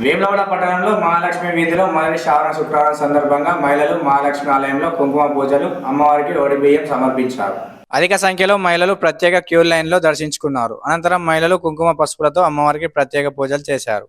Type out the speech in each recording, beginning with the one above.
వేములవాడ పట్టణంలో మహాలక్ష్మి వీధిలో మొదటి శ్రావణ శుక్రవారం సందర్భంగా మహిళలు మహాలక్ష్మి ఆలయంలో కుంకుమ పూజలు, అమ్మవారికి ఒడిబియ్యం సమర్పించారు. అధిక సంఖ్యలో మహిళలు ప్రత్యేక క్యూ లైన్లో దర్శించుకున్నారు. అనంతరం మహిళలు కుంకుమ పసుపులతో అమ్మవారికి ప్రత్యేక పూజలు చేశారు.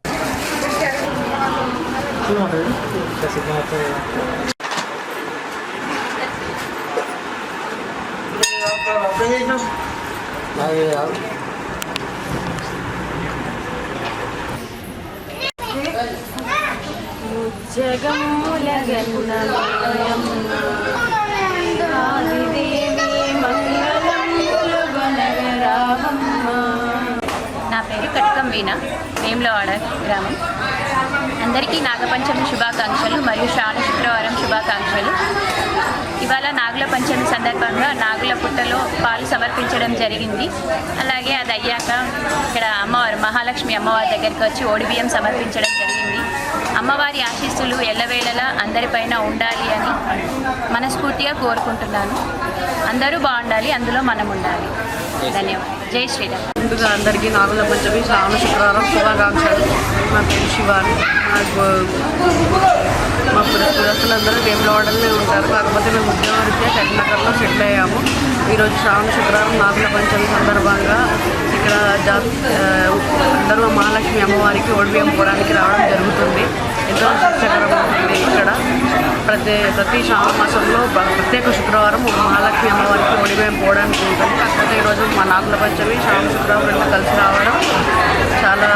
నా పేరు కట్కం వీణ, వేములవాడ గ్రామం. అందరికీ నాగపంచమి శుభాకాంక్షలు మరియు శ్రావణ శుక్రవారం శుభాకాంక్షలు. ఇవాళ నాగుల పంచమి సందర్భంగా నాగుల పుట్టలో పాలు సమర్పించడం జరిగింది. అలాగే అది అయ్యాక ఇక్కడ అమ్మవారు మహాలక్ష్మి అమ్మవారి దగ్గరికి వచ్చి ఓడిబియ్యం సమర్పించడం జరిగింది. అమ్మవారి ఆశీస్సులు ఎల్లవేళలా అందరిపైన ఉండాలి అని మనస్ఫూర్తిగా కోరుకుంటున్నాను. అందరూ బాగుండాలి, అందులో మనం ఉండాలి. ధన్యవాదాలు. జై శ్రీరామ్. ముందుగా అందరికీ నాగుల పంచమి శ్రావణ శుక్రవారం శుభాకాంక్షలు. నా పేరు శివాని. మా పురస్తులందరూ వేములవాడలోనే ఉంటారు. కాకపోతే మేము ఉద్యోగరీత్యా కరీంనగర్లో సెటిల్ అయ్యాము. ఈరోజు శ్రావణ శుక్రవారం నాగుల పంచమి సందర్భంగా ఇక్కడ అందరూ మహాలక్ష్మి అమ్మవారికి ఒడిబియ్యం పోవడానికి రావడం జరుగుతుంది. ఎంతో సంతోషకరంగా ఉంటుంది. ఇక్కడ ప్రతి శ్రావణ మాసంలో ప్రత్యేక శుక్రవారం మహాలక్ష్మి అమ్మవారికి ఒడిబియ్యం పోవడానికి ఉంటుంది. కాకపోతే ఈరోజు మా నాగుల పంచమి శ్రావణ శుక్రవారం కలిసి రావడం చాలా